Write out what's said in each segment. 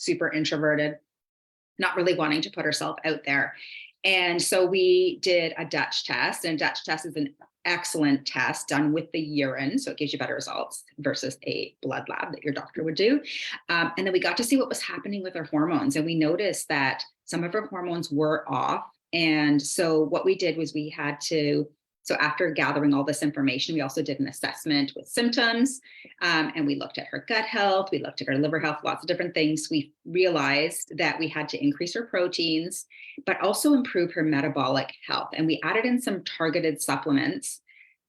super introverted, not really wanting to put herself out there. And so we did a Dutch test, and a Dutch test is an excellent test done with the urine. So it gives you better results versus a blood lab that your doctor would do. And then we got to see what was happening with her hormones. And we noticed that some of her hormones were off. And so what we did was we had to, so after gathering all this information, we also did an assessment with symptoms, and we looked at her gut health, we looked at her liver health, lots of different things. We realized that we had to increase her proteins, but also improve her metabolic health. And we added in some targeted supplements,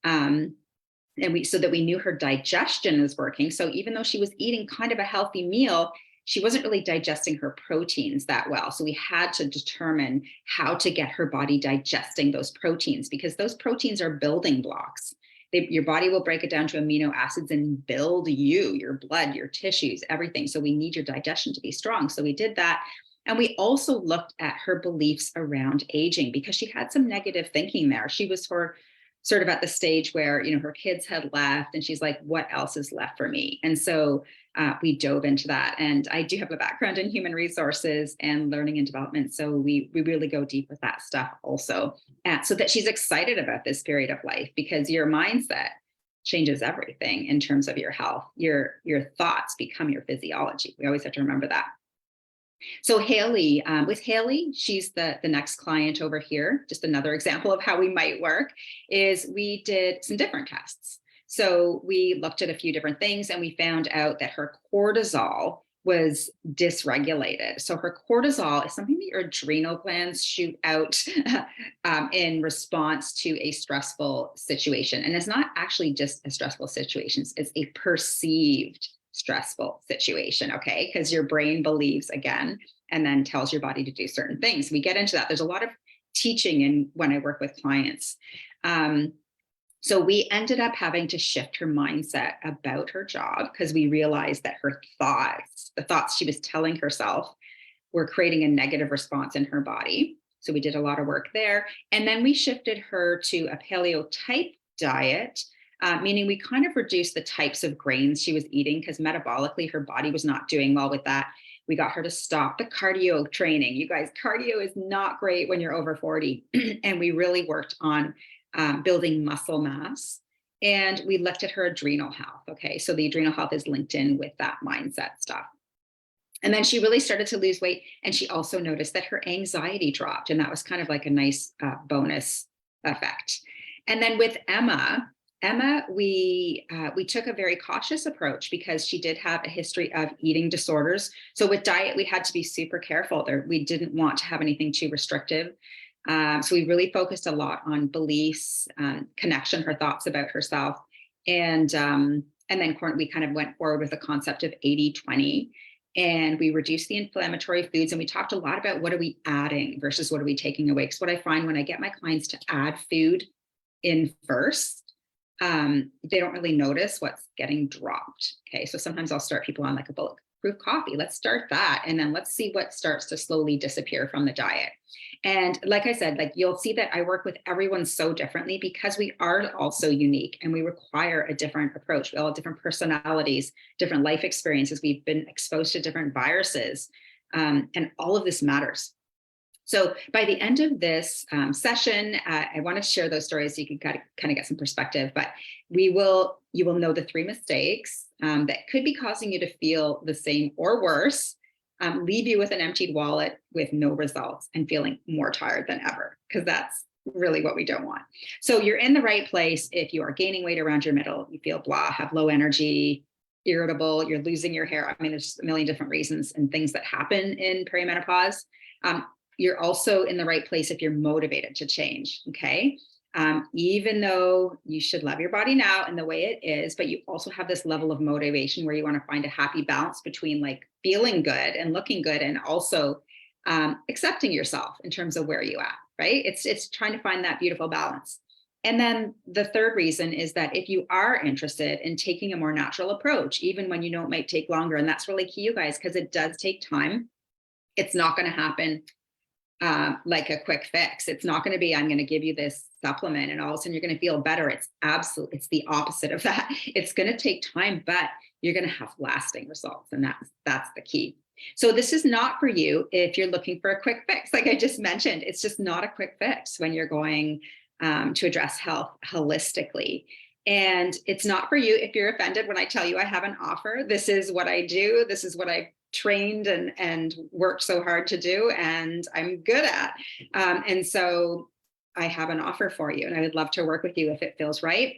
so that we knew her digestion is working. So even though she was eating kind of a healthy meal, she wasn't really digesting her proteins that well. So we had to determine how to get her body digesting those proteins, because those proteins are building blocks. Your body will break it down to amino acids and build your blood, your tissues, everything. So we need your digestion to be strong. So we did that. And we also looked at her beliefs around aging, because she had some negative thinking there. She was sort of at the stage where, her kids had left, and she's like, what else is left for me? And so we dove into that. And I do have a background in human resources and learning and development. So we really go deep with that stuff also, so that she's excited about this period of life, because your mindset changes everything in terms of your health. Your thoughts become your physiology. We always have to remember that. So Haley, with Haley, she's the next client over here. Just another example of how we might work is we did some different tests. So we looked at a few different things, and we found out that her cortisol was dysregulated. So her cortisol is something that your adrenal glands shoot out in response to a stressful situation. And it's not actually just a stressful situation, it's a perceived stressful situation, okay? Because your brain believes again, and then tells your body to do certain things. We get into that. There's a lot of teaching when I work with clients. So we ended up having to shift her mindset about her job, because we realized that her thoughts, the thoughts she was telling herself, were creating a negative response in her body. So we did a lot of work there. And then we shifted her to a paleo type diet, meaning we kind of reduced the types of grains she was eating, because metabolically her body was not doing well with that. We got her to stop the cardio training. You guys, cardio is not great when you're over 40. And we really worked on building muscle mass. And we looked at her adrenal health. Okay, so the adrenal health is linked in with that mindset stuff. And then she really started to lose weight. And she also noticed that her anxiety dropped. And that was kind of like a nice bonus effect. And then with Emma, we took a very cautious approach, because she did have a history of eating disorders. So with diet, we had to be super careful there. We didn't want to have anything too restrictive. So we really focused a lot on beliefs, connection, her thoughts about herself. And then we kind of went forward with the concept of 80-20. And we reduced the inflammatory foods. And we talked a lot about what are we adding versus what are we taking away. Because what I find when I get my clients to add food in first, they don't really notice what's getting dropped. Okay, so sometimes I'll start people on like a bulletproof coffee. Let's start that, and then let's see what starts to slowly disappear from the diet. And like I said, like you'll see that I work with everyone so differently, because we are all so unique and we require a different approach. We all have different personalities, different life experiences. We've been exposed to different viruses, and all of this matters. So by the end of this session, I want to share those stories so you can kind of get some perspective, but you will know the 3 mistakes that could be causing you to feel the same or worse, leave you with an emptied wallet with no results and feeling more tired than ever, because that's really what we don't want. So you're in the right place if you are gaining weight around your middle, you feel blah, have low energy, irritable, you're losing your hair. I mean, there's a million different reasons and things that happen in perimenopause. You're also in the right place if you're motivated to change, okay? Even though you should love your body now and the way it is, but you also have this level of motivation where you want to find a happy balance between like feeling good and looking good, and also accepting yourself in terms of where you at, right? It's trying to find that beautiful balance. And then the third reason is that if you are interested in taking a more natural approach, even when you know it might take longer, and that's really key, you guys, because it does take time. It's not going to happen like a quick fix. It's not going to be, I'm going to give you this supplement and all of a sudden you're going to feel better. It's the opposite of that. It's going to take time, but you're going to have lasting results. And that's the key. So this is not for you if you're looking for a quick fix. Like I just mentioned, it's just not a quick fix when you're going to address health holistically. And it's not for you if you're offended when I tell you I have an offer. This is what I do. This is what I've trained and worked so hard to do, and I'm good at. And so I have an offer for you, and I would love to work with you if it feels right.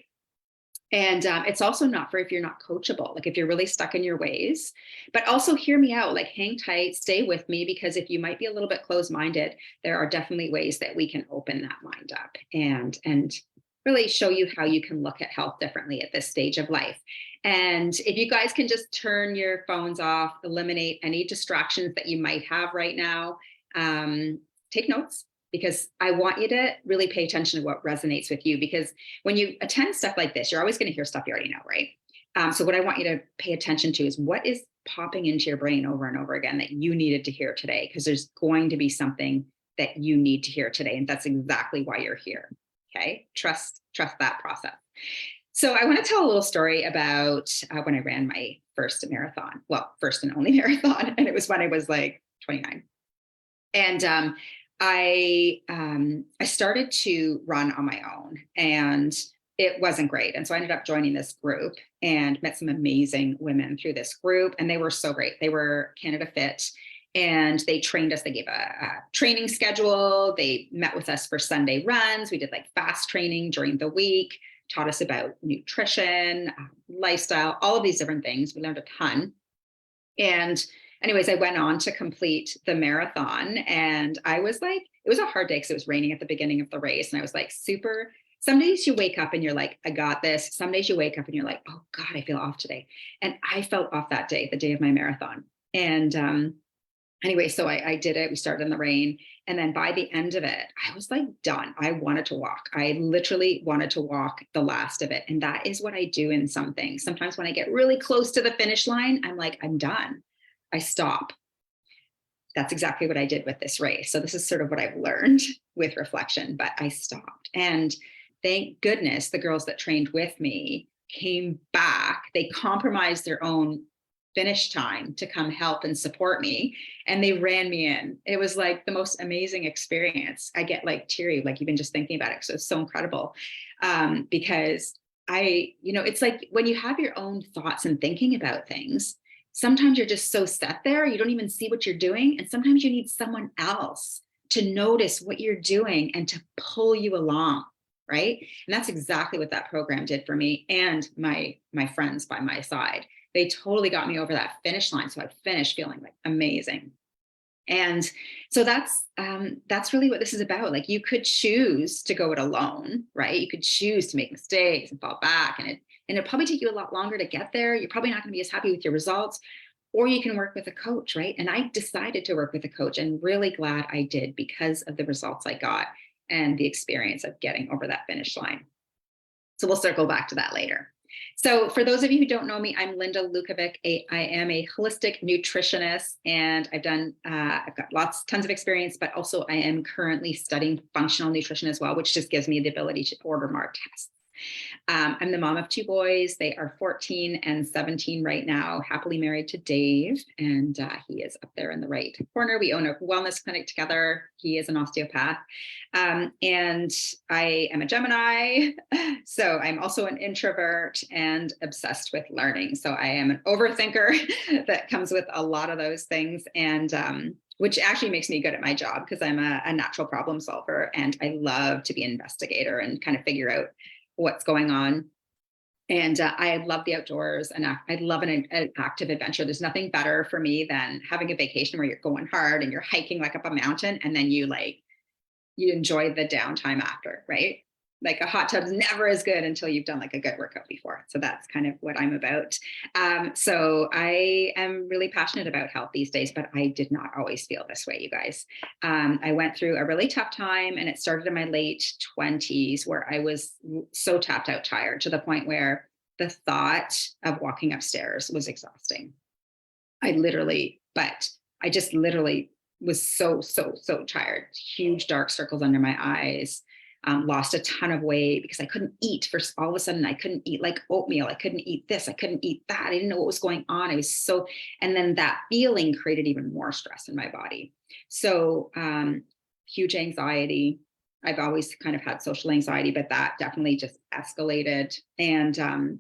And it's also not for if you're not coachable, like if you're really stuck in your ways, but also hear me out, like hang tight, stay with me, because if you might be a little bit closed-minded, there are definitely ways that we can open that mind up and really show you how you can look at health differently at this stage of life. And if you guys can just turn your phones off, eliminate any distractions that you might have right now, take notes, because I want you to really pay attention to what resonates with you. Because when you attend stuff like this, you're always going to hear stuff you already know, right? So what I want you to pay attention to is what is popping into your brain over and over again that you needed to hear today, because there's going to be something that you need to hear today. And that's exactly why you're here. Okay. Trust that process. So I want to tell a little story about when I ran my first marathon. Well, first and only marathon. And it was when I was like 29. And I started to run on my own, and it wasn't great. And so I ended up joining this group and met some amazing women through this group. And they were so great. They were Canada Fit, and they trained us. They gave a training schedule. They met with us for Sunday runs. We did like fast training during the week, taught us about nutrition, lifestyle, all of these different things. We learned a ton. And anyways, I went on to complete the marathon, and I was like, it was a hard day because it was raining at the beginning of the race. And I was like, some days you wake up and you're like, I got this. Some days you wake up and you're like, oh God, I feel off today. And I felt off that day, the day of my marathon. And anyway, so I did it. We started in the rain. And then by the end of it, I was like done. I wanted to walk. I literally wanted to walk the last of it. And that is what I do in some things. Sometimes when I get really close to the finish line, I'm like, I'm done. I stop. That's exactly what I did with this race. So this is sort of what I've learned with reflection, but I stopped. And thank goodness the girls that trained with me came back. They compromised their own finish time to come help and support me, and they ran me in. It was like the most amazing experience. I get like teary, like even just thinking about it. So it's so incredible, because it's like when you have your own thoughts and thinking about things, sometimes you're just so set there, you don't even see what you're doing. And sometimes you need someone else to notice what you're doing and to pull you along. Right. And that's exactly what that program did for me and my friends by my side. They totally got me over that finish line. So I finished feeling like amazing. And so that's really what this is about. Like you could choose to go it alone, right? You could choose to make mistakes and fall back, and it'll probably take you a lot longer to get there. You're probably not going to be as happy with your results, or you can work with a coach, right? And I decided to work with a coach, and really glad I did because of the results I got and the experience of getting over that finish line. So we'll circle back to that later. So for those of you who don't know me, I'm Linda Lukovic. I am a holistic nutritionist, and I've got tons of experience, but also I am currently studying functional nutrition as well, which just gives me the ability to order more tests. I'm the mom of two boys. They are 14 and 17 right now, happily married to Dave, and he is up there in the right corner. We own a wellness clinic together. He is an osteopath. And I am a Gemini. So I'm also an introvert and obsessed with learning. So I am an overthinker that comes with a lot of those things. And which actually makes me good at my job because I'm a natural problem solver, and I love to be an investigator and kind of figure out what's going on. And I love the outdoors, and I love an active adventure. There's nothing better for me than having a vacation where you're going hard and you're hiking like up a mountain, and then you enjoy the downtime after, right? Like a hot tub's never as good until you've done like a good workout before. So that's kind of what I'm about. So I am really passionate about health these days, but I did not always feel this way, you guys. I went through a really tough time, and it started in my late 20s where I was so tapped out tired to the point where the thought of walking upstairs was exhausting. I just literally was so tired, huge dark circles under my eyes. lost a ton of weight because I couldn't eat. For all of a sudden, I couldn't eat like oatmeal. I couldn't eat this. I couldn't eat that. I didn't know what was going on. I was so, and then that feeling created even more stress in my body. So huge anxiety. I've always kind of had social anxiety, but that definitely just escalated. And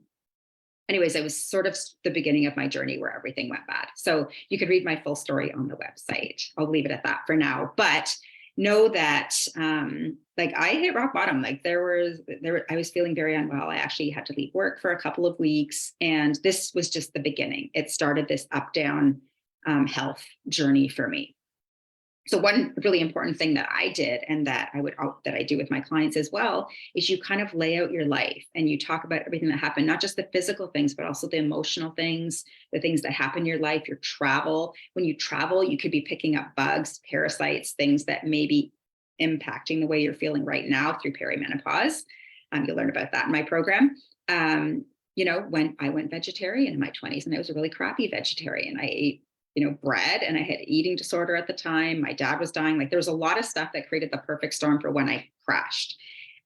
anyways, it was sort of the beginning of my journey where everything went bad. So you could read my full story on the website. I'll leave it at that for now. But know that like I hit rock bottom. Like I was feeling very unwell. I actually had to leave work for a couple of weeks. And this was just the beginning. It started this up down health journey for me. So one really important thing that I did, and that I do with my clients as well, is you kind of lay out your life and you talk about everything that happened, not just the physical things, but also the emotional things, the things that happen in your life, your travel. When you travel, you could be picking up bugs, parasites, things that may be impacting the way you're feeling right now through perimenopause. You'll learn about that in my program. When I went vegetarian in my 20s, and I was a really crappy vegetarian, I ate bread, and I had eating disorder at the time. My dad was dying. Like there was a lot of stuff that created the perfect storm for when I crashed.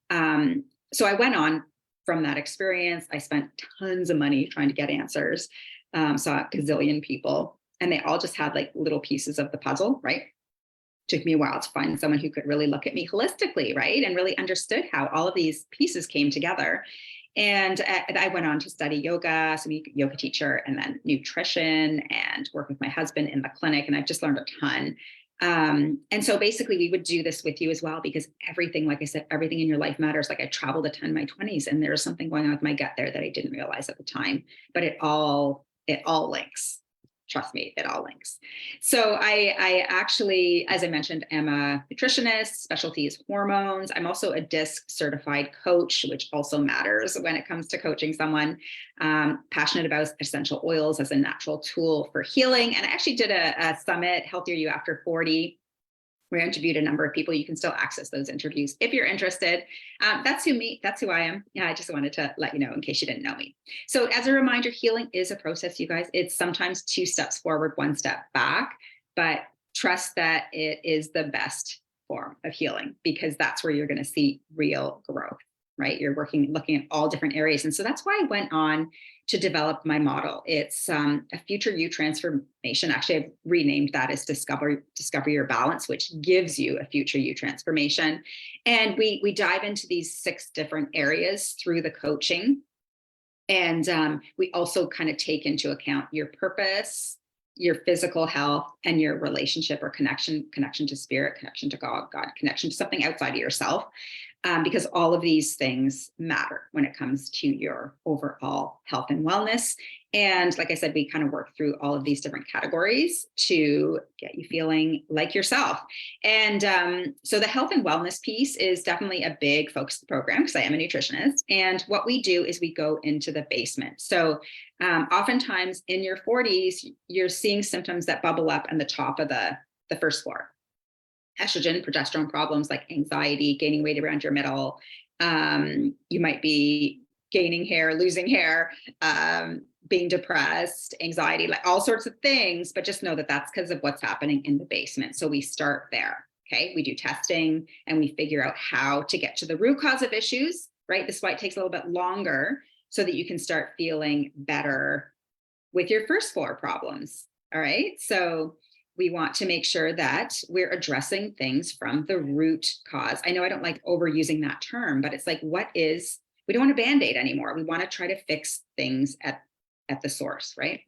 So I went on from that experience. I spent tons of money trying to get answers. Saw a gazillion people, and they all just had like little pieces of the puzzle, right? Took me a while to find someone who could really look at me holistically, right? And really understood how all of these pieces came together. And I went on to study yoga, so be a yoga teacher, and then nutrition, and work with my husband in the clinic. And I've just learned a ton. And so basically we would do this with you as well, because everything, like I said, everything in your life matters. Like I traveled a ton in my 20s, and there was something going on with my gut there that I didn't realize at the time, but it all links. Trust me, it all links. So I actually, as I mentioned, am a nutritionist. Specialty is hormones. I'm also a DISC certified coach, which also matters when it comes to coaching someone. Passionate about essential oils as a natural tool for healing. And I actually did a summit, Healthier You After 40. We interviewed a number of people. You can still access those interviews if you're interested. That's who I am. Yeah, I just wanted to let you know in case you didn't know me. So as a reminder, healing is a process, you guys. It's sometimes 2 steps forward, 1 step back, but trust that it is the best form of healing, because that's where you're going to see real growth, right? You're looking at all different areas. And so that's why I went on to develop my model. It's a future you transformation. Actually, I've renamed that as Discover Your Balance, which gives you a future you transformation. And we dive into these 6 different areas through the coaching. And we also kind of take into account your purpose, your physical health, and your relationship or connection to spirit, connection to God, connection to something outside of yourself. Because all of these things matter when it comes to your overall health and wellness. And like I said, we kind of work through all of these different categories to get you feeling like yourself. And so the health and wellness piece is definitely a big focus of the program, because I am a nutritionist. And what we do is we go into the basement. So oftentimes in your 40s, you're seeing symptoms that bubble up in the top of the first floor. Estrogen, progesterone problems like anxiety, gaining weight around your middle. You might be gaining hair, losing hair, being depressed, anxiety, like all sorts of things. But just know that that's because of what's happening in the basement. So we start there. Okay. We do testing and we figure out how to get to the root cause of issues, right? This is why it takes a little bit longer, so that you can start feeling better with your first 4 problems. All right. So we want to make sure that we're addressing things from the root cause. I know I don't like overusing that term, but it's like, we don't want a Band-Aid anymore. We want to try to fix things at the source, right?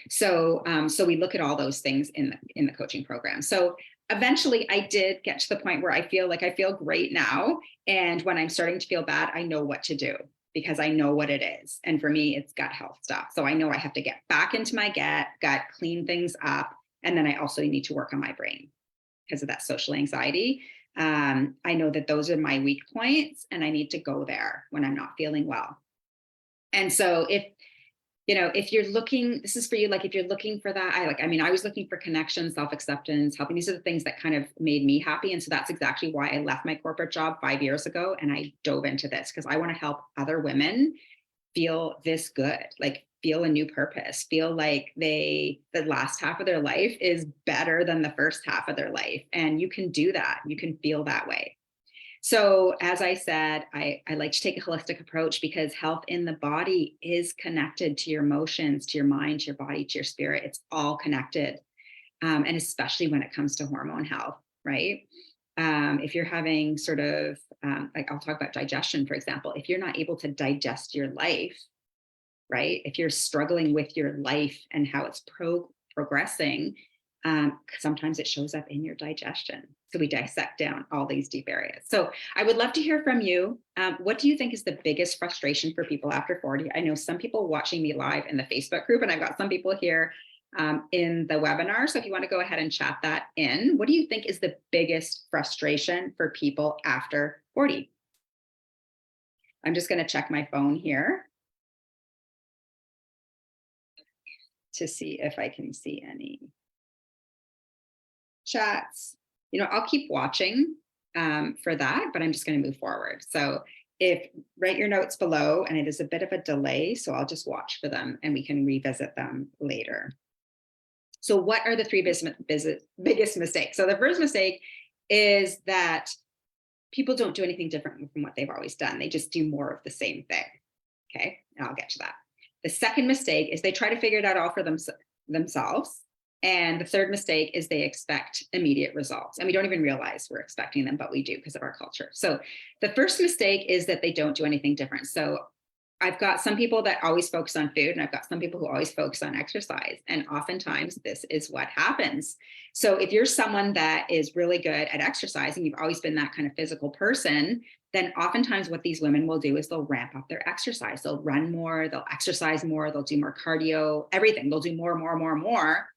So we look at all those things in the coaching program. So eventually I did get to the point where I feel great now. And when I'm starting to feel bad, I know what to do, because I know what it is. And for me, it's gut health stuff. So I know I have to get back into my gut, clean things up. And then I also need to work on my brain because of that social anxiety. I know that those are my weak points, and I need to go there when I'm not feeling well. And so if you're looking, this is for you, like if you're looking for that, I was looking for connection, self-acceptance, helping. These are the things that kind of made me happy. And so that's exactly why I left my corporate job 5 years ago. And I dove into this because I want to help other women feel this good, like feel a new purpose, feel like the last half of their life is better than the first half of their life. And you can do that. You can feel that way. So as I said, I like to take a holistic approach because health in the body is connected to your emotions, to your mind, to your body, to your spirit. It's all connected. And especially when it comes to hormone health, right? If you're having sort of, like I'll talk about digestion, for example, if you're not able to digest your life, right? If you're struggling with your life and how it's progressing, sometimes it shows up in your digestion. So we dissect down all these deep areas. So I would love to hear from you. What do you think is the biggest frustration for people after 40? I know some people watching me live in the Facebook group, and I've got some people here in the webinar. So if you want to go ahead and chat that in, what do you think is the biggest frustration for people after 40? I'm just going to check my phone here to see if I can see any chats. I'll keep watching for that, but I'm just going to move forward. So write your notes below, and it is a bit of a delay, so I'll just watch for them and we can revisit them later. So what are the three biggest mistakes? So the first mistake is that people don't do anything different from what they've always done. They just do more of the same thing. Okay, and I'll get to that. The second mistake is they try to figure it out all for themselves. And the third mistake is they expect immediate results. And we don't even realize we're expecting them, but we do because of our culture. So the first mistake is that they don't do anything different. So I've got some people that always focus on food, and I've got some people who always focus on exercise. And oftentimes this is what happens. So if you're someone that is really good at exercising, you've always been that kind of physical person, then oftentimes what these women will do is they'll ramp up their exercise. They'll run more, they'll exercise more, they'll do more cardio, everything. They'll do more.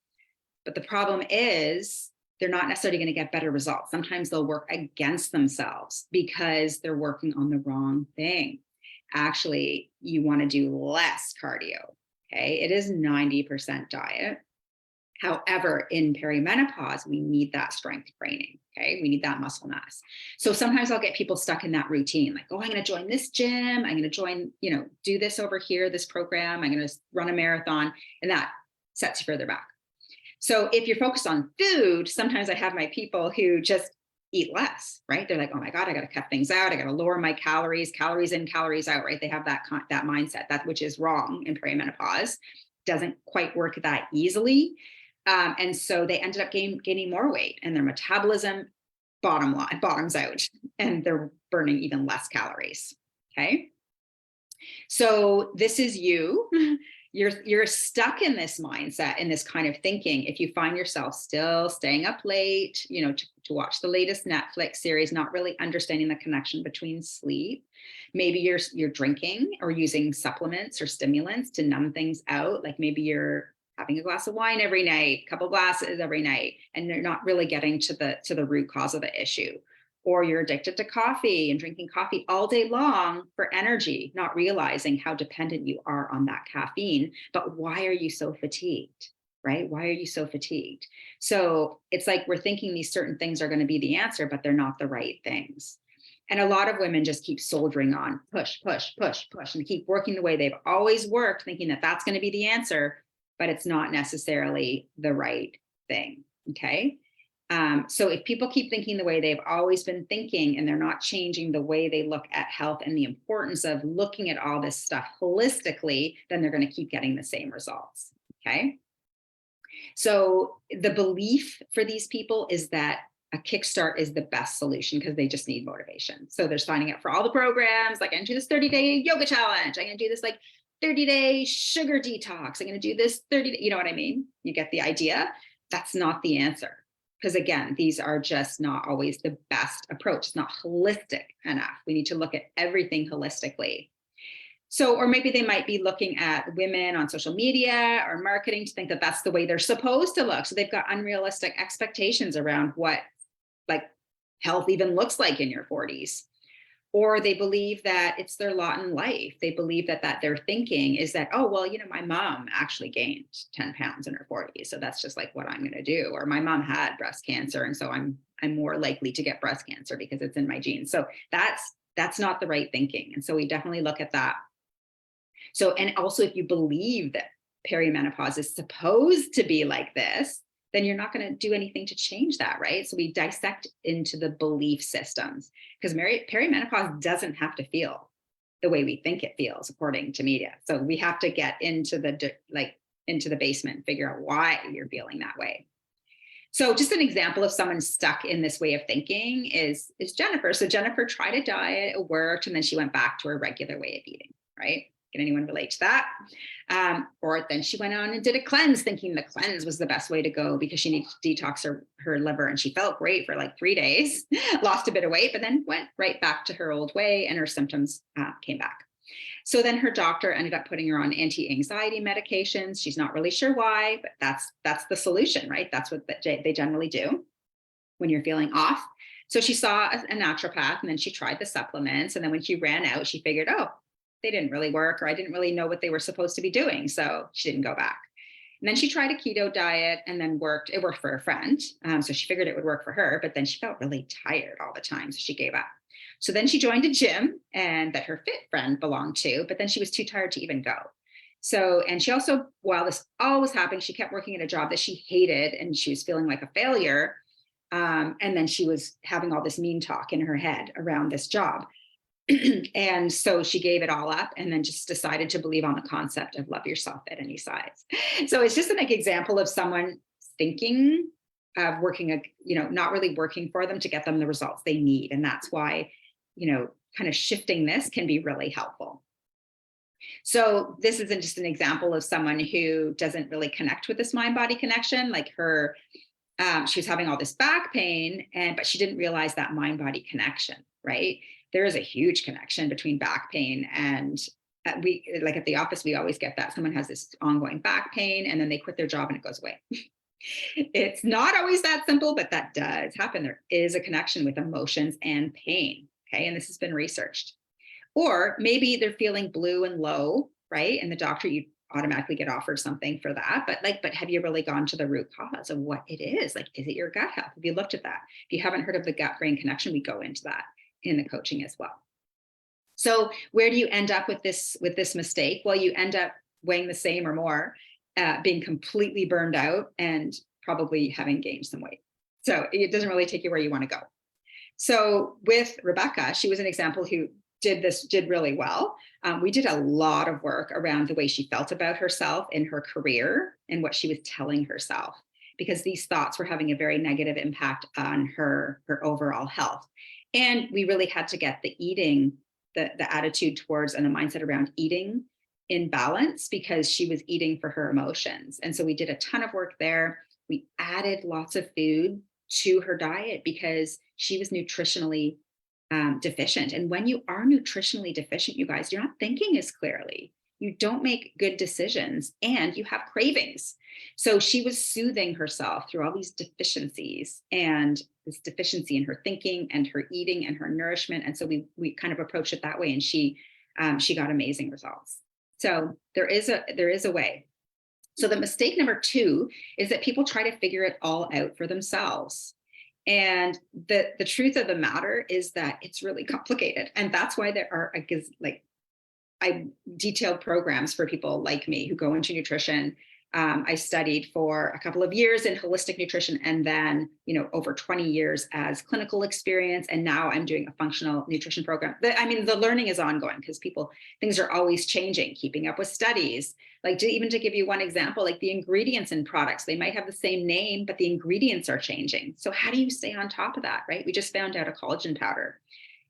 But the problem is they're not necessarily going to get better results. Sometimes they'll work against themselves because they're working on the wrong thing. Actually, you want to do less cardio. Okay. It is 90% diet. However, in perimenopause, we need that strength training. Okay. We need that muscle mass. So sometimes I'll get people stuck in that routine, like, oh, I'm going to join this gym. I'm going to join, do this over here, this program. I'm going to run a marathon, and that sets you further back. So if you're focused on food, sometimes I have my people who just eat less, right? They're like, oh my God, I got to cut things out. I got to lower my calories in, calories out, right? They have that mindset, which is wrong in perimenopause. Doesn't quite work that easily. And so they ended up gaining more weight, and their metabolism bottoms out, and they're burning even less calories. Okay. So this is you. You're stuck in this mindset, in this kind of thinking. If you find yourself still staying up late, to watch the latest Netflix series, not really understanding the connection between sleep, maybe you're drinking or using supplements or stimulants to numb things out. Like maybe you're having a glass of wine every night, a couple glasses every night, and you're not really getting to the root cause of the issue. Or you're addicted to coffee and drinking coffee all day long for energy, not realizing how dependent you are on that caffeine. But why are you so fatigued, right? Why are you so fatigued? So it's like we're thinking these certain things are going to be the answer, but they're not the right things. And a lot of women just keep soldiering on, push, and keep working the way they've always worked, thinking that that's going to be the answer, but it's not necessarily the right thing, okay? So if people keep thinking the way they've always been thinking, and they're not changing the way they look at health and the importance of looking at all this stuff holistically, then they're going to keep getting the same results. Okay. So the belief for these people is that a kickstart is the best solution because they just need motivation. So they're signing up for all the programs. Like, I'm going to do this 30-day yoga challenge. I'm going to do this 30-day sugar detox. I'm going to do this 30, you know what I mean? You get the idea. That's not the answer. Because again, these are just not always the best approach. It's not holistic enough. We need to look at everything holistically. So, or maybe they might be looking at women on social media or marketing to think that that's the way they're supposed to look. So they've got unrealistic expectations around what health even looks like in your 40s. Or they believe that it's their lot in life. They believe that their thinking is that, oh, well, my mom actually gained 10 pounds in her 40s. So that's just what I'm going to do. Or my mom had breast cancer, and so I'm more likely to get breast cancer because it's in my genes. So that's not the right thinking. And so we definitely look at that. So, and also if you believe that perimenopause is supposed to be like this, then you're not going to do anything to change that, right? So we dissect into the belief systems, because perimenopause doesn't have to feel the way we think it feels, according to media. So we have to get into into the basement, figure out why you're feeling that way. So just an example of someone stuck in this way of thinking is Jennifer. So Jennifer tried a diet, it worked, and then she went back to her regular way of eating, right? Can anyone relate to that? Or then she went on and did a cleanse, thinking the cleanse was the best way to go because she needed to detox her liver, and she felt great for like 3 days, lost a bit of weight, but then went right back to her old way, and her symptoms came back. So then her doctor ended up putting her on anti-anxiety medications. She's not really sure why, but that's the solution, right? That's what they generally do when you're feeling off. So she saw a naturopath, and then she tried the supplements. And then when she ran out, she figured, oh, they didn't really work, or I didn't really know what they were supposed to be doing. So she didn't go back. And then she tried a keto diet, and then it worked for a friend. So she figured it would work for her, but then she felt really tired all the time. So she gave up. So then she joined a gym and that her fit friend belonged to, but then she was too tired to even go. So, and she also, while this all was happening, she kept working at a job that she hated, and she was feeling like a failure. And then she was having all this mean talk in her head around this job. And so she gave it all up, and then just decided to believe on the concept of love yourself at any size. So it's just an example of someone thinking of working, not really working for them to get them the results they need. And that's why, kind of shifting this can be really helpful. So this isn't just an example of someone who doesn't really connect with this mind-body connection. Like she was having all this back pain, but she didn't realize that mind-body connection, right? There is a huge connection between back pain and we, like at the office, we always get that someone has this ongoing back pain and then they quit their job and it goes away. It's not always that simple, but that does happen. There is a connection with emotions and pain. Okay. And this has been researched. Or maybe they're feeling blue and low, right? And the doctor, you automatically get offered something for that. But have you really gone to the root cause of what it is? Like, is it your gut health? Have you looked at that? If you haven't heard of the gut brain connection, we go into that in the coaching as well. So where do you end up with this mistake? Well, you end up weighing the same or more, being completely burned out, and probably having gained some weight. So it doesn't really take you where you want to go. So with Rebecca, she was an example who did really well. We did a lot of work around the way she felt about herself in her career and what she was telling herself, because these thoughts were having a very negative impact on her overall health. And we really had to get the eating, the attitude towards and the mindset around eating in balance, because she was eating for her emotions. And so we did a ton of work there. We added lots of food to her diet because she was nutritionally deficient. And when you are nutritionally deficient, you guys, you're not thinking as clearly. You don't make good decisions and you have cravings. So she was soothing herself through all these deficiencies, and this deficiency in her thinking and her eating and her nourishment. And so we kind of approached it that way, and she got amazing results. So there is a way. So the mistake number 2 is that people try to figure it all out for themselves. And the truth of the matter is that it's really complicated. And that's why there are detailed programs for people like me who go into nutrition. I studied for a couple of years in holistic nutrition, and then, over 20 years as clinical experience. And now I'm doing a functional nutrition program. The learning is ongoing because things are always changing, keeping up with studies. Like to give you one example, like the ingredients in products, they might have the same name, but the ingredients are changing. So how do you stay on top of that, right? We just found out a collagen powder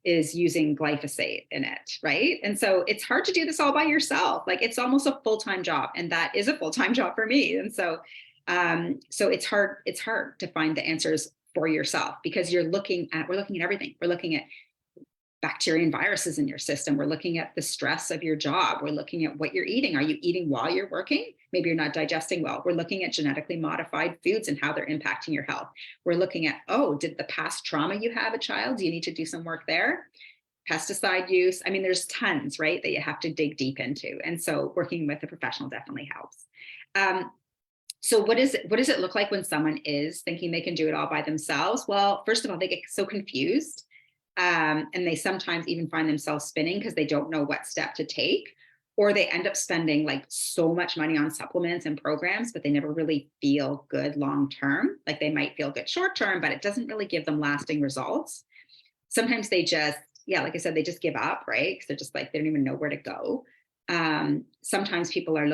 is using glyphosate in it, right? And so it's hard to do this all by yourself. Like it's almost a full-time job, and that is a full-time job for me. And so, it's hard to find the answers for yourself, because we're looking at everything. We're looking at bacteria and viruses in your system. We're looking at the stress of your job. We're looking at what you're eating. Are you eating while you're working? Maybe you're not digesting well. We're looking at genetically modified foods and how they're impacting your health. We're looking at, did the past trauma you have a child? Do you need to do some work there? Pesticide use. There's tons, right, that you have to dig deep into. And so working with a professional definitely helps. So what does it look like when someone is thinking they can do it all by themselves? Well, first of all, they get so confused. And they sometimes even find themselves spinning because they don't know what step to take. or they end up spending like so much money on supplements and programs, but they never really feel good long term. Like they might feel good short term, but it doesn't really give them lasting results. Sometimes they just, yeah, like I said, they just give up, right? Because they're just like, they don't even know where to go. Sometimes people are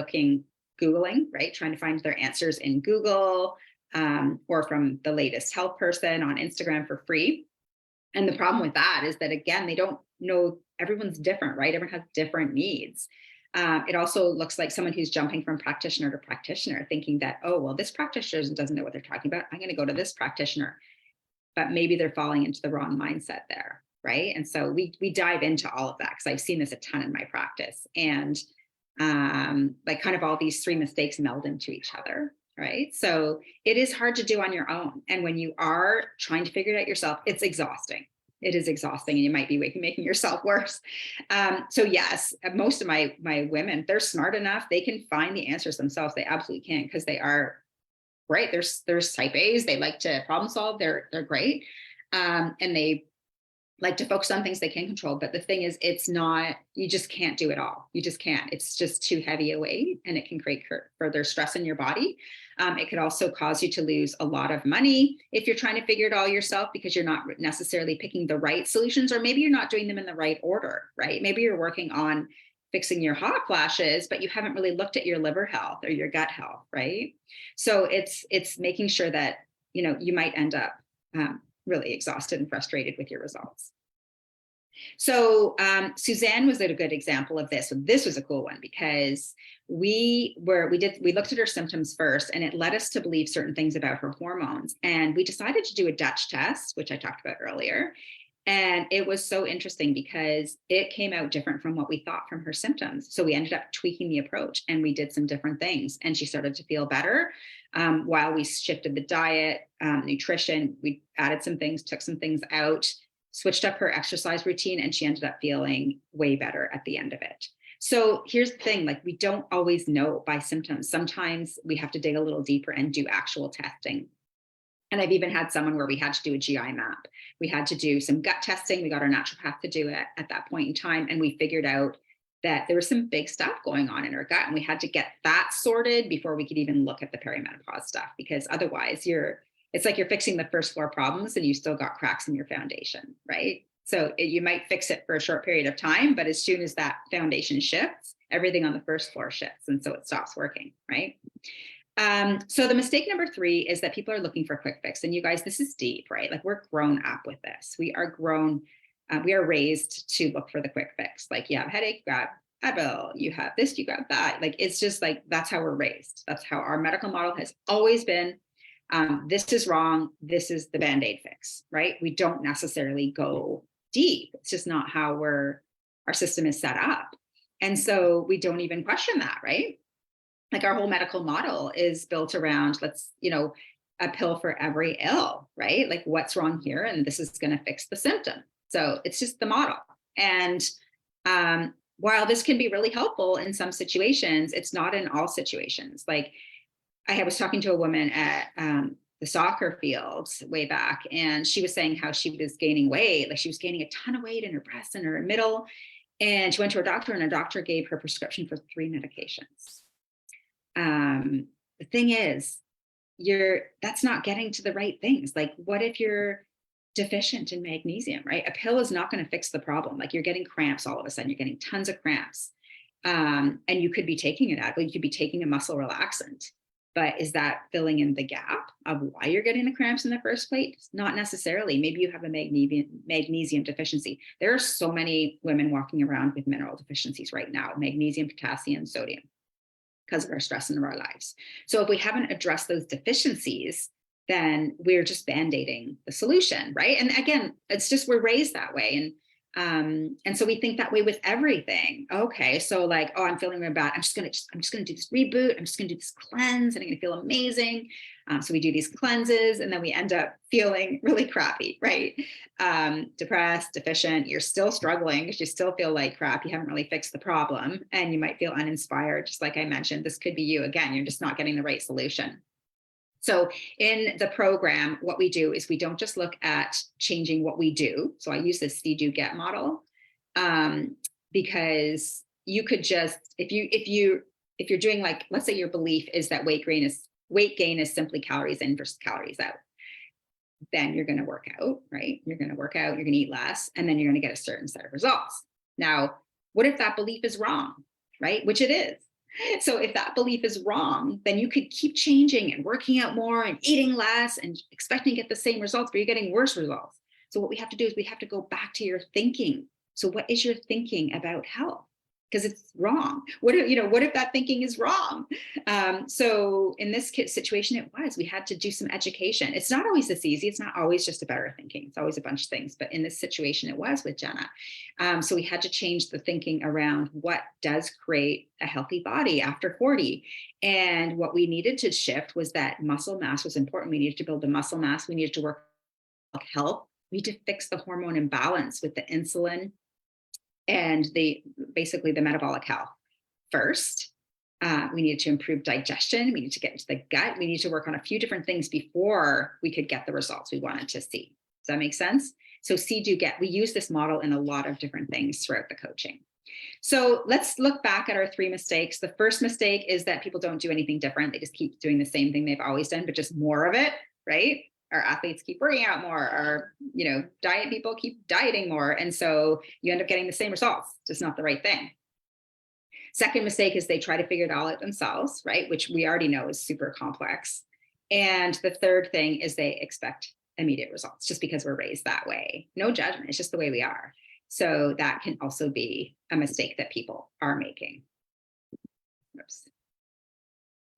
Googling, right? Trying to find their answers in Google, or from the latest health person on Instagram for free. And the problem with that is that, again, they don't know, everyone's different, right? Everyone has different needs. It also looks like someone who's jumping from practitioner to practitioner, thinking that, oh, well, this practitioner doesn't know what they're talking about. I'm going to go to this practitioner. But maybe they're falling into the wrong mindset there, right? And so we dive into all of that, because I've seen this a ton in my practice. And like kind of all these three mistakes meld into each other, right? So it is hard to do on your own. And when you are trying to figure it out yourself, it's exhausting. It is exhausting, and you might be making yourself worse. So yes, most of my women, they're smart enough. They can find the answers themselves. They absolutely can, because they are great. There's type A's. They like to problem solve. They're great. And they like to focus on things they can control. But the thing is, it's not, you just can't do it all. You just can't. It's just too heavy a weight, and it can create further stress in your body. It could also cause you to lose a lot of money if you're trying to figure it all yourself, because you're not necessarily picking the right solutions, or maybe you're not doing them in the right order, right? Maybe you're working on fixing your hot flashes, but you haven't really looked at your liver health or your gut health, right? So it's making sure that, you might end up really exhausted and frustrated with your results. So Suzanne was a good example of this. So this was a cool one, because we looked at her symptoms first, and it led us to believe certain things about her hormones. And we decided to do a Dutch test, which I talked about earlier. And it was so interesting because it came out different from what we thought from her symptoms. So we ended up tweaking the approach, and we did some different things, and she started to feel better. While we shifted the diet, nutrition, we added some things, took some things out, switched up her exercise routine, and she ended up feeling way better at the end of it. So here's the thing, like, we don't always know by symptoms. Sometimes we have to dig a little deeper and do actual testing. And I've even had someone where we had to do a GI map. We had to do some gut testing. We got our naturopath to do it at that point in time. And we figured out that there was some big stuff going on in her gut. And we had to get that sorted before we could even look at the perimenopause stuff, because otherwise it's like you're fixing the first floor problems and you still got cracks in your foundation, right? So you might fix it for a short period of time, but as soon as that foundation shifts, everything on the first floor shifts. And so it stops working, right? So the mistake number 3 is that people are looking for a quick fix. And you guys, this is deep, right? Like, we're grown up with this. We are raised to look for the quick fix. Like, you have a headache, you got Advil, you have this, you got that. Like, it's just like, that's how we're raised. That's how our medical model has always been. This is wrong. This is the Band-Aid fix, right? We don't necessarily go deep. It's just not how our system is set up. And so we don't even question that, right? Like, our whole medical model is built around, a pill for every ill, right? Like, what's wrong here? And this is going to fix the symptom. So it's just the model. And while this can be really helpful in some situations, it's not in all situations. Like, I was talking to a woman at the soccer fields way back, and she was saying how she was gaining weight. Like, she was gaining a ton of weight in her breasts and her middle. And she went to her doctor, and her doctor gave her prescription for 3 medications. The thing is, that's not getting to the right things. Like, what if you're deficient in magnesium, right? A pill is not going to fix the problem. Like, you're getting cramps all of a sudden, you're getting tons of cramps. And you could be taking an Advil, you could be taking a muscle relaxant, but is that filling in the gap of why you're getting the cramps in the first place? Not necessarily. Maybe you have a magnesium deficiency. There are so many women walking around with mineral deficiencies right now: magnesium, potassium, sodium, because of our stress in our lives. So if we haven't addressed those deficiencies, then we're just band-aiding the solution, right? And again, it's just, we're raised that way. And so we think that way with everything. Okay, so like, oh, I'm feeling really bad. I'm just gonna do this reboot. I'm just gonna do this cleanse, and I'm gonna feel amazing. So we do these cleanses, and then we end up feeling really crappy, right? Depressed, deficient. You're still struggling because you still feel like crap. You haven't really fixed the problem, and you might feel uninspired. Just like I mentioned, this could be you again. You're just not getting the right solution. So in the program, what we do is we don't just look at changing what we do. So I use this see, do, get model, because you could just, if you're doing, like, let's say your belief is that weight gain is simply calories in versus calories out, then you're going to work out, right? You're going to work out, you're going to eat less, and then you're going to get a certain set of results. Now, what if that belief is wrong, right? Which it is. So if that belief is wrong, then you could keep changing and working out more and eating less and expecting to get the same results, but you're getting worse results. So what we have to do is we have to go back to your thinking. So what is your thinking about health? Because it's wrong. What if that thinking is wrong? So in this situation, we had to do some education. It's not always this easy. It's not always just about our thinking. It's always a bunch of things. But in this situation, it was with Jenna. So we had to change the thinking around what does create a healthy body after 40. And what we needed to shift was that muscle mass was important. We needed to build the muscle mass. We needed to work on health. We need to fix the hormone imbalance with the insulin and basically the metabolic health first. We needed to improve digestion. We need to get into the gut. We need to work on a few different things before we could get the results we wanted to see. Does that make sense? So we use this model in a lot of different things throughout the coaching. So let's look back at our 3 mistakes. The first mistake is that people don't do anything different. They just keep doing the same thing they've always done, but just more of it, right? Our athletes keep working out more. Our, diet people keep dieting more. And so you end up getting the same results, just not the right thing. Second mistake is they try to figure it all out themselves, right? Which we already know is super complex. And the third thing is they expect immediate results just because we're raised that way. No judgment. It's just the way we are. So that can also be a mistake that people are making. Oops.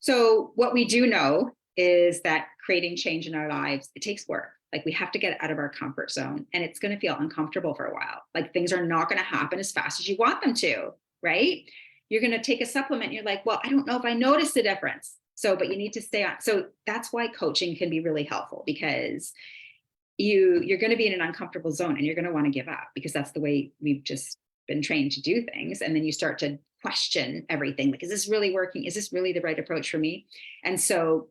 So what we do know is that creating change in our lives, it takes work. Like, we have to get out of our comfort zone, and it's going to feel uncomfortable for a while. Like, things are not going to happen as fast as you want them to, right? You're going to take a supplement and you're like, well, I don't know if I noticed the difference. But you need to stay on. So that's why coaching can be really helpful, because you're going to be in an uncomfortable zone and you're going to want to give up, because that's the way we've just been trained to do things. And then you start to question everything. Like, is this really working? Is this really the right approach for me? And so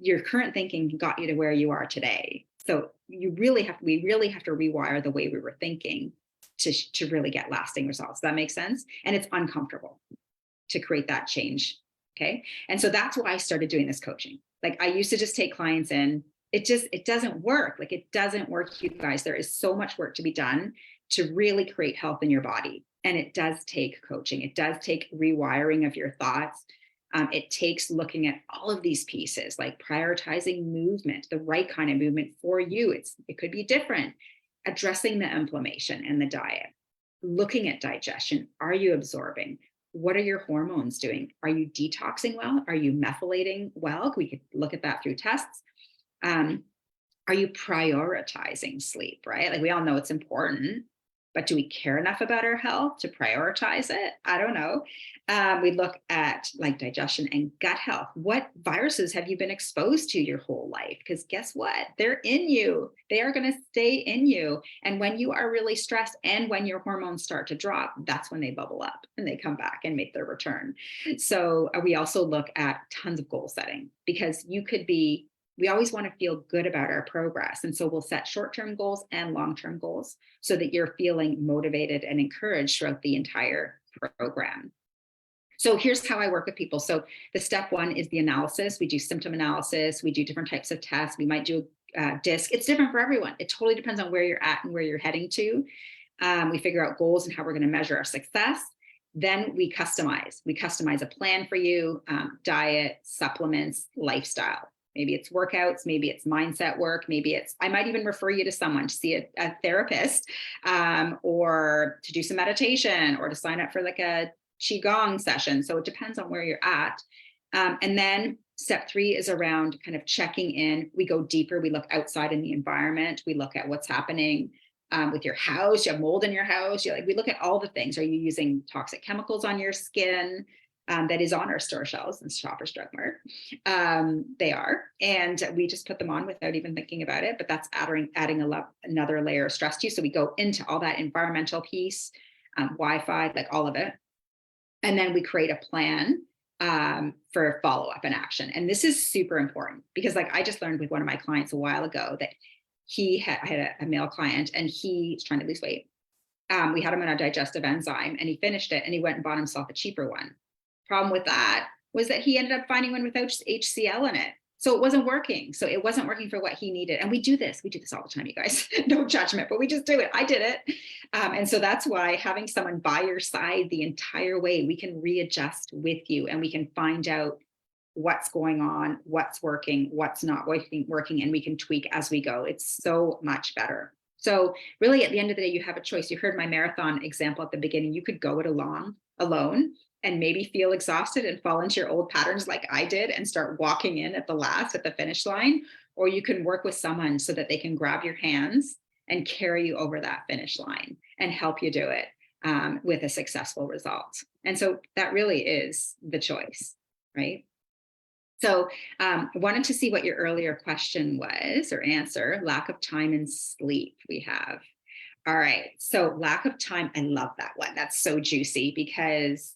your current thinking got you to where you are today. So we really have to rewire the way we were thinking to really get lasting results. Does that make sense? And it's uncomfortable to create that change. Okay. And so that's why I started doing this coaching. Like, I used to just take clients in. It doesn't work. Like, it doesn't work, you guys. There is so much work to be done to really create health in your body. And it does take coaching. It does take rewiring of your thoughts. It takes looking at all of these pieces, like prioritizing movement, the right kind of movement for you. It could be different. Addressing the inflammation and the diet, looking at digestion. Are you absorbing? What are your hormones doing? Are you detoxing well? Are you methylating well? We could look at that through tests. Are you prioritizing sleep, right? Like, we all know it's important, but do we care enough about our health to prioritize it? I don't know. We look at, like, digestion and gut health. What viruses have you been exposed to your whole life? Because guess what? They're in you. They are going to stay in you. And when you are really stressed and when your hormones start to drop, that's when they bubble up and they come back and make their return. So we also look at tons of goal setting, because we always want to feel good about our progress. And so we'll set short-term goals and long-term goals so that you're feeling motivated and encouraged throughout the entire program. So here's how I work with people. So the step 1 is the analysis. We do symptom analysis. We do different types of tests. We might do a DISC. It's different for everyone. It totally depends on where you're at and where you're heading to. We figure out goals and how we're going to measure our success. Then we customize. We customize a plan for you, diet, supplements, lifestyle. Maybe it's workouts, maybe it's mindset work, I might even refer you to someone to see a therapist, or to do some meditation, or to sign up for like a Qigong session. So it depends on where you're at. And then step 3 is around kind of checking in. We go deeper. We look outside in the environment. We look at what's happening with your house. You have mold in your house. We look at all the things. Are you using toxic chemicals on your skin? That is on our store shelves and Shoppers Drug Mart. They are, and we just put them on without even thinking about it. But that's adding another layer of stress to you. So we go into all that environmental piece, Wi-Fi, like all of it, and then we create a plan for follow-up and action. And this is super important, because, like, I just learned with one of my clients a while ago that I had a male client, and he's trying to lose weight. We had him on a digestive enzyme and he finished it and he went and bought himself a cheaper one. Problem with that was that he ended up finding one without HCl in it. So it wasn't working. So it wasn't working for what he needed. And we do this all the time, you guys. No judgment, but we just do it. I did it. And so that's why having someone by your side the entire way, we can readjust with you and we can find out what's going on, what's working, what's not working, and we can tweak as we go. It's so much better. So really, at the end of the day, you have a choice. You heard my marathon example at the beginning. You could go it alone and maybe feel exhausted and fall into your old patterns like I did and start walking in at the finish line. Or you can work with someone so that they can grab your hands and carry you over that finish line and help you do it with a successful result. And so that really is the choice, right? So I wanted to see what your earlier question was or answer. Lack of time and sleep we have. All right. So lack of time. I love that one. That's so juicy because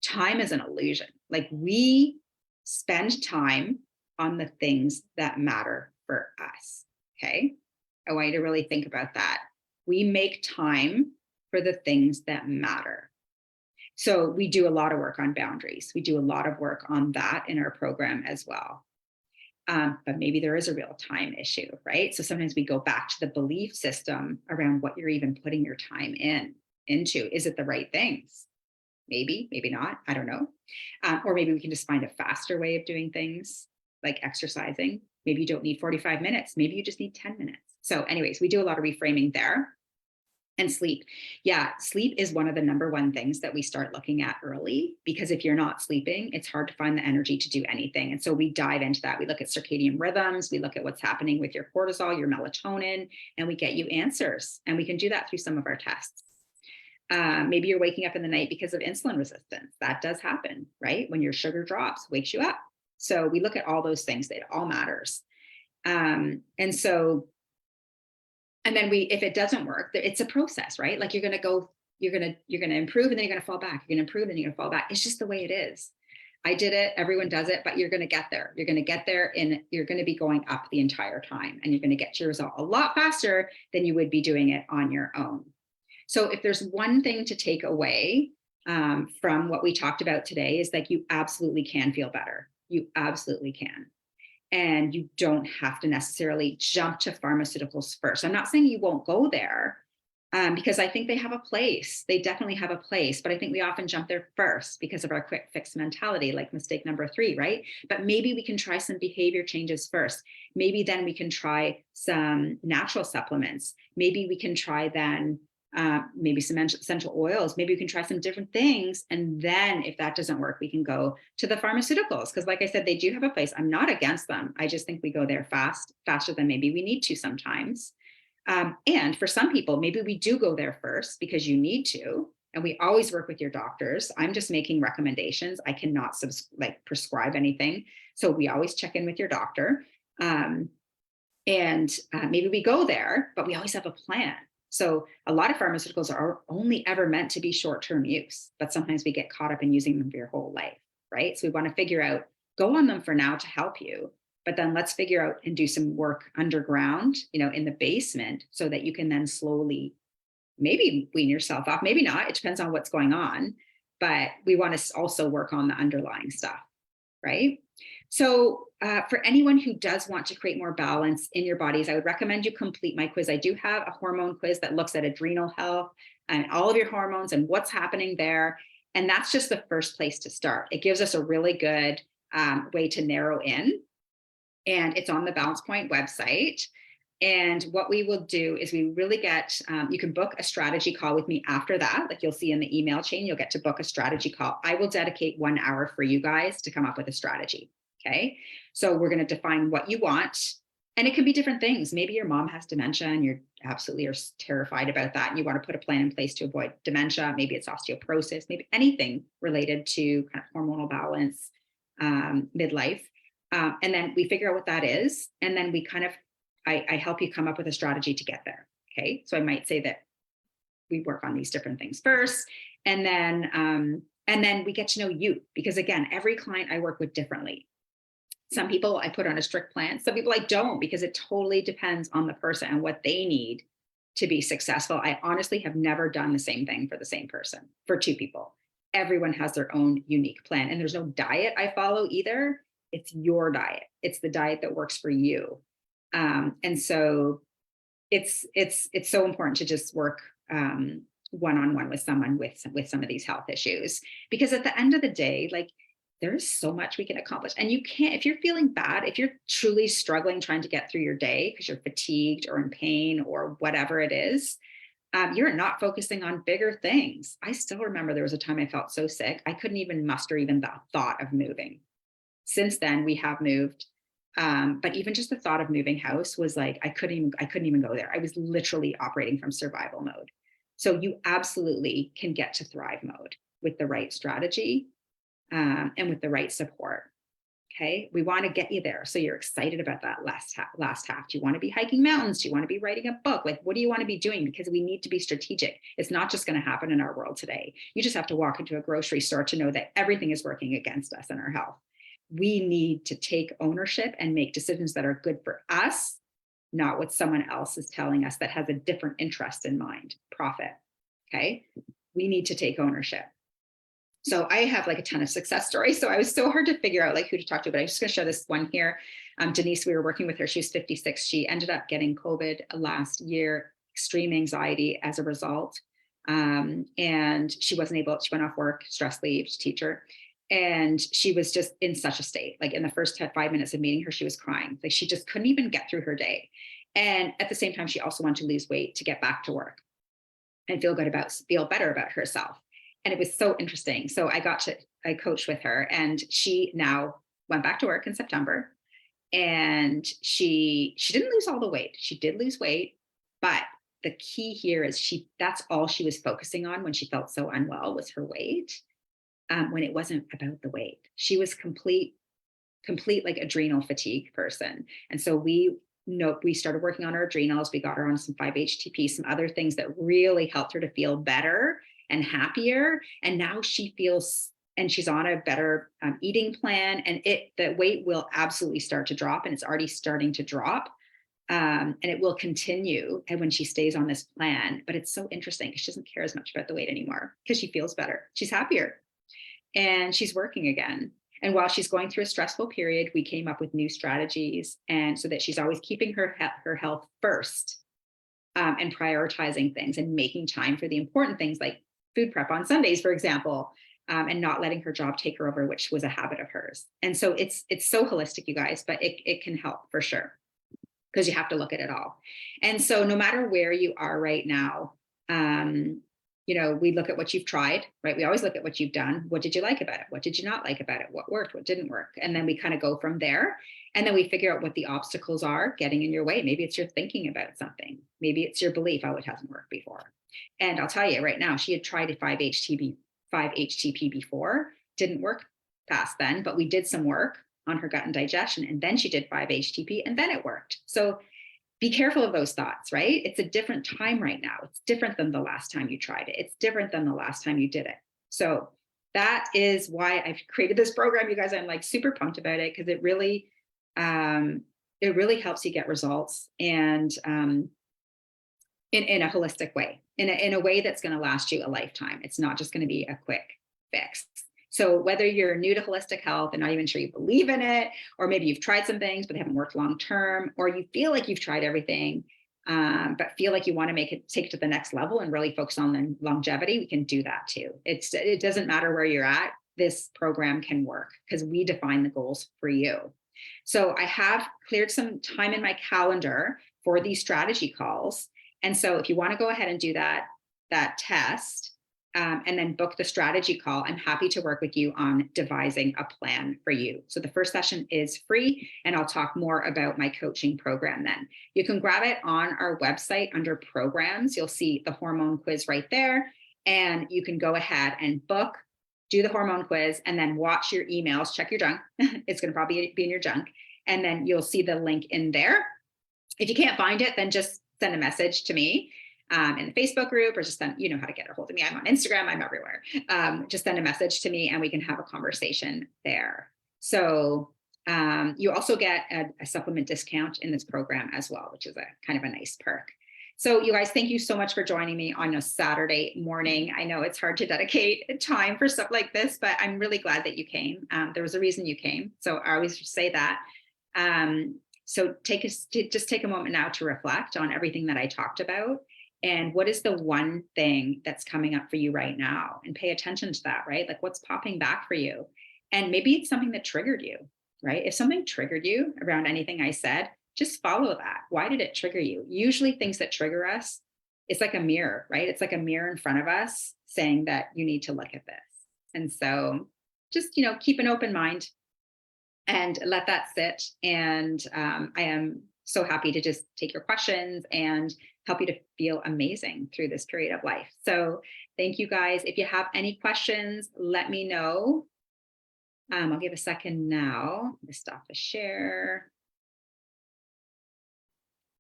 time is an illusion. Like we spend time on the things that matter for us. Okay. I want you to really think about that. We make time for the things that matter. So we do a lot of work on boundaries. We do a lot of work on that in our program as well. But maybe there is a real time issue, right? So sometimes we go back to the belief system around what you're even putting your time into. Is it the right things? Maybe, maybe not. I don't know. Or maybe we can just find a faster way of doing things like exercising. Maybe you don't need 45 minutes. Maybe you just need 10 minutes. So anyways, we do a lot of reframing there. And sleep. Yeah, sleep is one of the number one things that we start looking at early, because if you're not sleeping, it's hard to find the energy to do anything. And so we dive into that. We look at circadian rhythms, we look at what's happening with your cortisol, your melatonin, and we get you answers. And we can do that through some of our tests. Maybe you're waking up in the night because of insulin resistance. That does happen, right? When your sugar drops, wakes you up. So we look at all those things. It all matters. And then if it doesn't work, it's a process, right? Like you're going to improve and then you're going to fall back. You're going to improve and you're going to fall back. It's just the way it is. I did it. Everyone does it, but you're going to get there. You're going to get there and you're going to be going up the entire time and you're going to get your result a lot faster than you would be doing it on your own. So if there's one thing to take away from what we talked about today is that you absolutely can feel better. You absolutely can. And you don't have to necessarily jump to pharmaceuticals first. I'm not saying you won't go there because I think they have a place. They definitely have a place, but I think we often jump there first because of our quick fix mentality, like mistake number 3, right? But maybe we can try some behavior changes first. Maybe then we can try some natural supplements. Maybe we can try then maybe some essential oils. Maybe we can try some different things. And then if that doesn't work, we can go to the pharmaceuticals. Because like I said, they do have a place. I'm not against them. I just think we go there faster than maybe we need to sometimes. And for some people, maybe we do go there first because you need to. And we always work with your doctors. I'm just making recommendations. I cannot prescribe anything. So we always check in with your doctor. Maybe we go there, but we always have a plan. So a lot of pharmaceuticals are only ever meant to be short-term use, but sometimes we get caught up in using them for your whole life, right? So we want to figure out, go on them for now to help you, but then let's figure out and do some work underground, in the basement so that you can then slowly maybe wean yourself off, maybe not. It depends on what's going on, but we want to also work on the underlying stuff, right? So for anyone who does want to create more balance in your bodies, I would recommend you complete my quiz. I do have a hormone quiz that looks at adrenal health and all of your hormones and what's happening there. And that's just the first place to start. It gives us a really good way to narrow in. And it's on the Balance Point website. And what we will do is we really you can book a strategy call with me after that. Like you'll see in the email chain, you'll get to book a strategy call. I will dedicate 1 hour for you guys to come up with a strategy. Okay. So we're going to define what you want. And it can be different things. Maybe your mom has dementia and you're absolutely terrified about that. And you want to put a plan in place to avoid dementia. Maybe it's osteoporosis, maybe anything related to kind of hormonal balance, midlife. And then we figure out what that is. And then we I help you come up with a strategy to get there. Okay. So I might say that we work on these different things first. And then we get to know you, because again, every client I work with differently. Some people I put on a strict plan. Some people I don't, because it totally depends on the person and what they need to be successful. I honestly have never done the same thing for the same person, for two people. Everyone has their own unique plan, and there's no diet I follow either. It's your diet. It's the diet that works for you. And so it's so important to just work one-on-one with someone with some of these health issues, because at the end of the day, like, there's so much we can accomplish. And you can't, if you're feeling bad, if you're truly struggling trying to get through your day because you're fatigued or in pain or whatever it is, you're not focusing on bigger things. I still remember there was a time I felt so sick, I couldn't even muster even the thought of moving. Since then, we have moved. But even just the thought of moving house was like, I couldn't even go there. I was literally operating from survival mode. So you absolutely can get to thrive mode with the right strategy, and with the right support. Okay. We want to get you there. So you're excited about that last half. Do you want to be hiking mountains? Do you want to be writing a book? Like, what do you want to be doing? Because we need to be strategic. It's not just going to happen in our world today. You just have to walk into a grocery store to know that everything is working against us and our health. We need to take ownership and make decisions that are good for us, not what someone else is telling us that has a different interest in mind, profit. Okay. We need to take ownership. So I have like a ton of success stories. So I was so hard to figure out like who to talk to, but I'm just going to share this one here. Denise, we were working with her. She was 56. She ended up getting COVID last year, extreme anxiety as a result. And she wasn't able, she went off work, stress leave, teacher. And she was just in such a state. Like in the first 5 minutes of meeting her, she was crying. Like she just couldn't even get through her day. And at the same time, she also wanted to lose weight to get back to work and feel better about herself. And it was so interesting. So I coached with her, and she now went back to work in September, and she didn't lose all the weight. She did lose weight, but the key here is that's all she was focusing on when she felt so unwell was her weight. When it wasn't about the weight, she was complete like adrenal fatigue person. And so we started working on her adrenals. We got her on some 5-HTP, some other things that really helped her to feel better and happier. And now she feels, and she's on a better eating plan, and the weight will absolutely start to drop, and it's already starting to drop. And it will continue and when she stays on this plan. But it's so interesting because she doesn't care as much about the weight anymore because she feels better. She's happier and she's working again. And while she's going through a stressful period, we came up with new strategies, and so that she's always keeping her health first, and prioritizing things and making time for the important things like food prep on Sundays, for example, and not letting her job take her over, which was a habit of hers. And so it's so holistic, you guys, but it can help for sure, because you have to look at it all. And so no matter where you are right now, we look at what you've tried, right? We always look at what you've done. What did you like about it? What did you not like about it? What worked? What didn't work? And then we kind of go from there. And then we figure out what the obstacles are getting in your way. Maybe it's your thinking about something. Maybe it's your belief, oh, it hasn't worked before. And I'll tell you right now, she had tried a 5-HTP before, didn't work past then, but we did some work on her gut and digestion. And then she did 5-HTP and then it worked. So be careful of those thoughts, right? It's a different time right now. It's different than the last time you tried it. It's different than the last time you did it. So that is why I've created this program, you guys. I'm like super pumped about it because it really helps you get results, and in a holistic way, in a way that's going to last you a lifetime. It's not just going to be a quick fix. So whether you're new to holistic health and not even sure you believe in it, or maybe you've tried some things but they haven't worked long-term, or you feel like you've tried everything, but feel like you want to take it to the next level and really focus on the longevity, we can do that too. It doesn't matter where you're at. This program can work because we define the goals for you. So I have cleared some time in my calendar for these strategy calls. And so if you want to go ahead and do that test, and then book the strategy call, I'm happy to work with you on devising a plan for you. So the first session is free, and I'll talk more about my coaching program then. You can grab it on our website under programs. You'll see the hormone quiz right there, and you can go ahead and book, do the hormone quiz, and then watch your emails, check your junk. It's going to probably be in your junk, and then you'll see the link in there. If you can't find it, then just send a message to me in the Facebook group, or just send, you know how to get a hold of me. I'm on Instagram, I'm everywhere. Just send a message to me and we can have a conversation there. So you also get a supplement discount in this program as well, which is a kind of a nice perk. So you guys, thank you so much for joining me on a Saturday morning. I know it's hard to dedicate time for stuff like this, but I'm really glad that you came. There was a reason you came. So I always say that. So just take a moment now to reflect on everything that I talked about. And what is the one thing that's coming up for you right now? And pay attention to that, right? Like what's popping back for you? And maybe it's something that triggered you, right? If something triggered you around anything I said, just follow that. Why did it trigger you? Usually things that trigger us, it's like a mirror, right? It's like a mirror in front of us saying that you need to look at this. And so just, keep an open mind and let that sit. And I am so happy to just take your questions and help you to feel amazing through this period of life. So thank you guys. If you have any questions, let me know. I'll give a second now. Let me stop the share.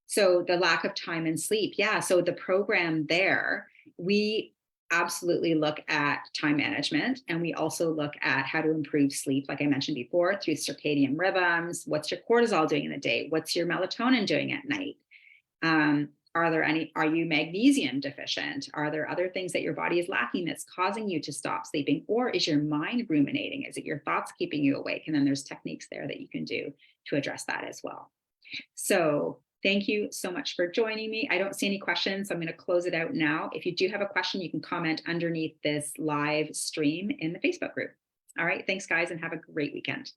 So the lack of time and sleep. Yeah. So the program there, we absolutely look at time management, and we also look at how to improve sleep, like I mentioned before, through circadian rhythms. What's your cortisol doing in the day? What's your melatonin doing at night? Are you magnesium deficient? Are there other things that your body is lacking that's causing you to stop sleeping? Or is your mind ruminating? Is it your thoughts keeping you awake? And then there's techniques there that you can do to address that as well. So thank you so much for joining me. I don't see any questions, so I'm going to close it out now. If you do have a question, you can comment underneath this live stream in the Facebook group. All right, thanks guys, and have a great weekend.